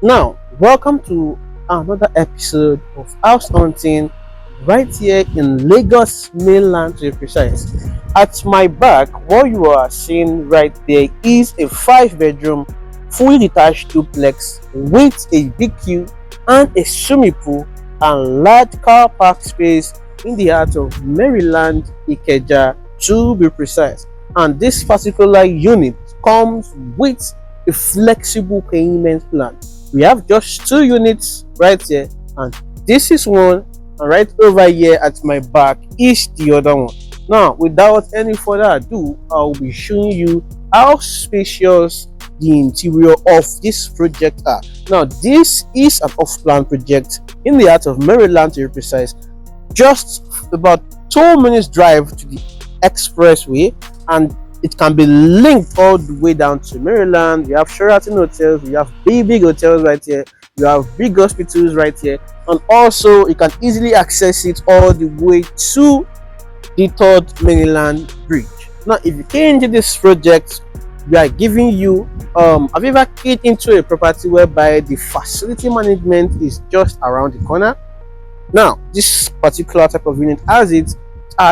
Now, welcome to another episode of House Hunting right here in Lagos, Mainland to be precise. At my back, what you are seeing right there is a 5 bedroom, fully detached duplex with a BQ and a swimming pool and large car park space in the heart of Maryland, Ikeja to be precise. And this particular unit comes with a flexible payment plan. We have just 2 units right here, and this is one, and right over here at my back is the other one. Now, without any further ado, I'll be showing you how spacious the interior of this project are. Now, this is an off-plan project in the heart of Maryland to be precise, just about 2 minutes drive to the expressway, and it can be linked all the way down to Maryland. We have Sheraton hotels, we have big hotels right here, we have big hospitals right here, and also you can easily access it all the way to the third Mainland bridge. Now, if you came into this project, we are giving you have you ever keyed into a property whereby the facility management is just around the corner? Now, this particular type of unit has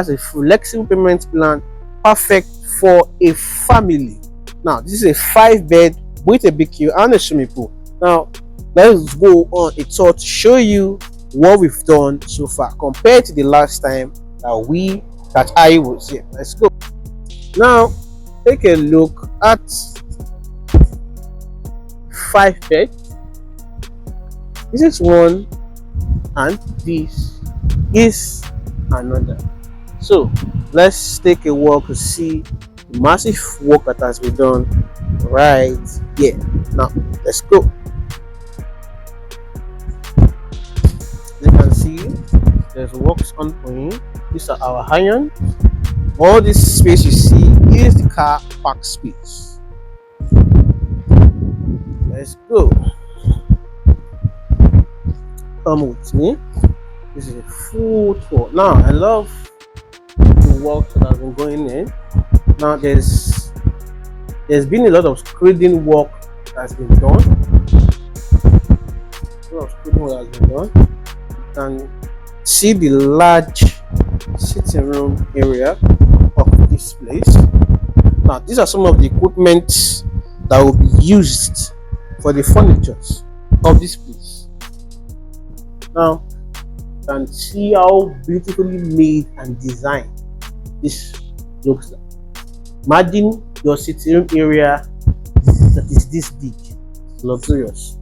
a flexible payment plan perfect for a family. Now, this is a 5 bed with a BQ and a swimming pool. Now, let's go on a tour to show you what we've done so far compared to the last time that I was here. Let's go. Now, take a look at 5 bed. This is one, and this is another. So let's take a walk to see the massive work that has been done right here. Now let's go. As you can see, there's works ongoing. These are our iron. All this space you see is the car park space. Let's go. Come with me. This is a full tour. Now I love the work that has been going in. Now there's been a lot of screening work that has been done. A lot of screening work has been done. You can see the large sitting room area of this place. Now these are some of the equipment that will be used for the furnitures of this place. Now you can see how beautifully made and designed this looks like. Imagine your sitting room area that is this big, luxurious.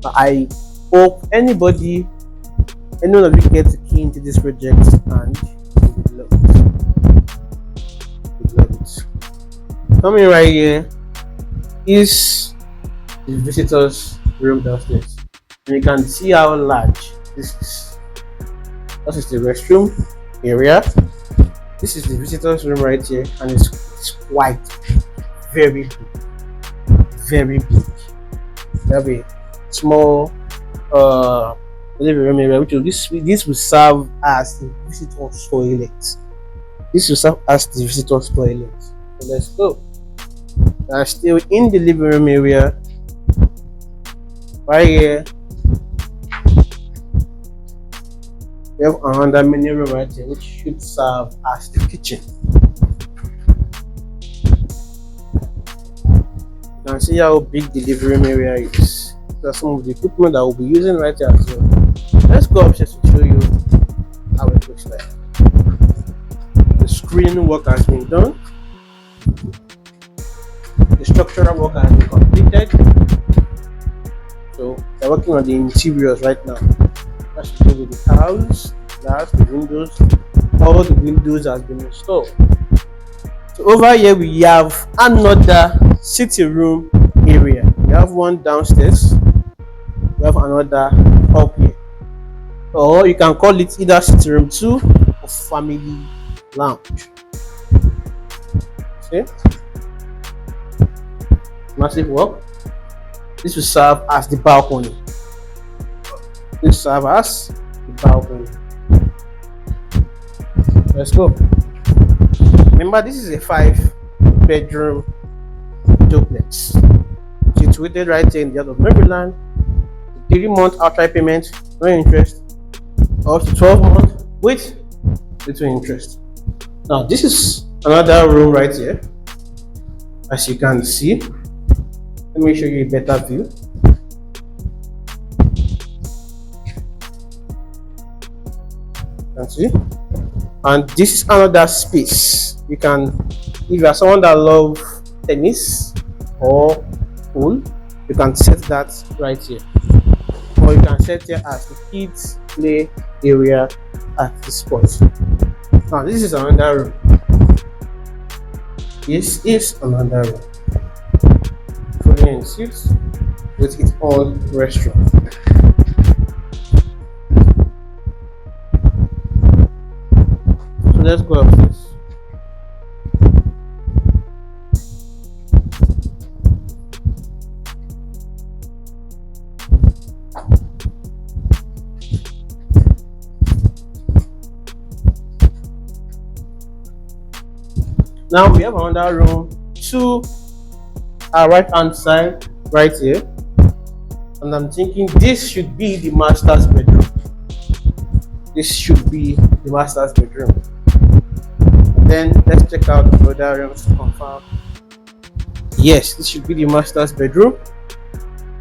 I hope anyone of you get to key into this project and you would love it. You would love it. Coming right here is the visitors room downstairs, and you can see how large this is. This is the restroom area. This is the visitors room right here, and it's quite very big, very big. We have a small living room area, which this will serve as the visitors toilet. This will serve as the visitors toilet. So let's go. We are still in the living room area. Right here, we have another mini room right here, which should serve as the kitchen. You can see how big the living room area is. These are some of the equipment that we'll be using right here as well. Let's go upstairs to show you how it looks like. The screening work has been done. The structural work has been completed. So they're working on the interiors right now. That's to do with the tiles, glass, the windows. All the windows has been installed. So over here we have another sitting room area. We have one downstairs. We have another up here. Or you can call it either sitting room 2 or family lounge. See? Massive work. This will serve as the balcony. This serves as the balcony. Let's go. Remember, this is a 5 bedroom duplex situated right here in the heart of Maryland. 3 month outright payment, no interest, or up to 12 months with little interest. Now, this is another room right here, as you can see. Let me show you a better view. You can see, and this is another space. You can, if you are someone that love tennis or pool, you can set that right here, or you can set here as the kids play area at this spot. Now, this is another room. This is another room, fully in suites with its own restroom. So let's go upstairs. Now we have another room to our right hand side right here, and I'm thinking this should be the master's bedroom. This should be the master's bedroom. Then let's check out the other rooms to confirm. Yes, this should be the master's bedroom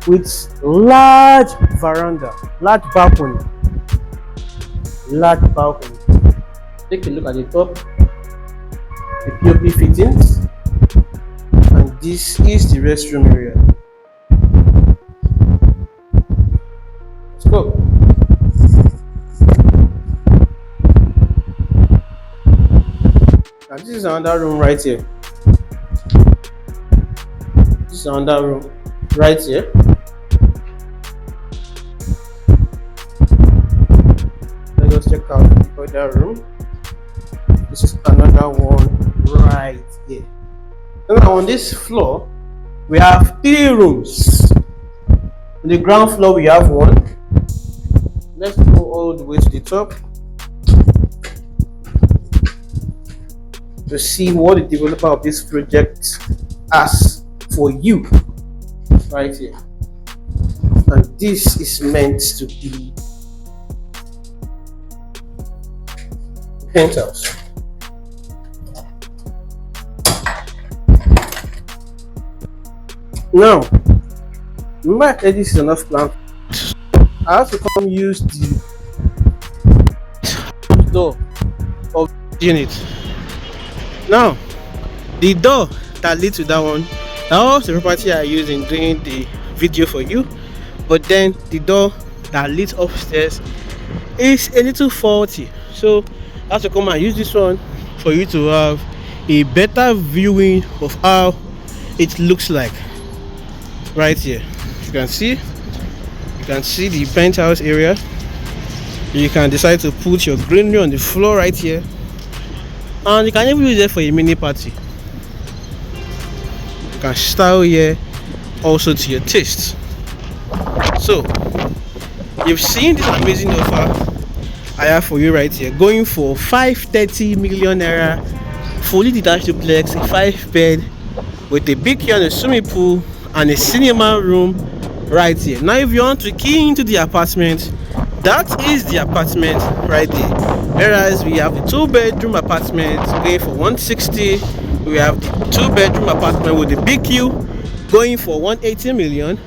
with large veranda, large balcony. Take a look at the top, the POP fittings, and this is the restroom area. Let's go. Now this is another room right here. This is another room right here. Let us check out the other room. This is another one right here. Now on this floor, we have 3 rooms. On the ground floor, we have one. Let's go all the way to the top to see what the developer of this project has for you right here. And this is meant to be Penthouse. Now, remember I said this is enough plan. I have to come use the door of the unit. Now, the door that leads to that one, that was the property I used in doing the video for you. But then the door that leads upstairs is a little faulty, so I have to come and use this one for you to have a better viewing of how it looks like right here. You can see the penthouse area. You can decide to put your greenery on the floor right here, and you can even use it for a mini party. You can style here also to your taste. So you've seen this amazing offer I have for you right here, going for 530 million naira, fully detached duplex, a 5-bed with a big yard, a swimming pool, and a cinema room right here. Now, if you want to key into the apartment, that is the apartment right there. Whereas we have the 2-bedroom apartment going for 160, we have the 2-bedroom apartment with the big U going for 180 million.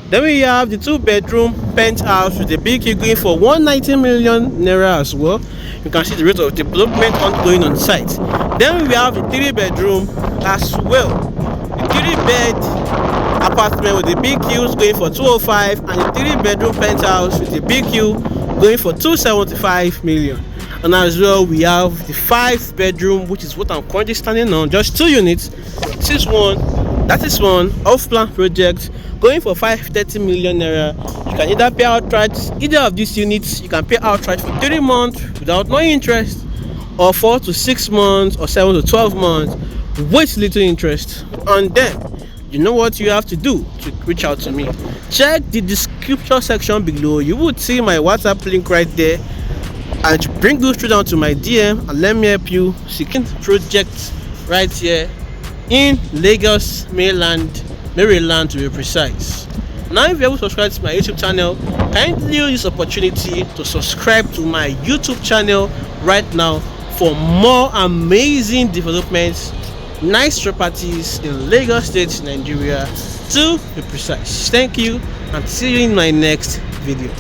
Then we have the 2-bedroom penthouse with the big U going for 190 million naira as well. You can see the rate of development ongoing on site. Then we have the 3-bedroom as well. The 3-bed apartment with the big U's going for 205, and the 3-bedroom penthouse with the big U going for 275 million. And as well, we have the 5-bedroom, which is what I'm currently standing on, just 2 units. That is one off-plan project going for 530 million naira. You can either pay outright either of these units. You can pay outright for 3 months without no interest, or 4 to 6 months, or 7 to 12 months with little interest. And then you know what you have to do to reach out to me. Check the description section below. You would see my WhatsApp link right there, and bring those through down to my DM and let me help you secure project right here in Lagos, Mainland, Maryland to be precise. Now, if you haven't subscribed to my YouTube channel, Kindly use this opportunity to subscribe to my YouTube channel right now for more amazing developments, nice properties in Lagos State, Nigeria, to be precise. Thank you and see you in my next video.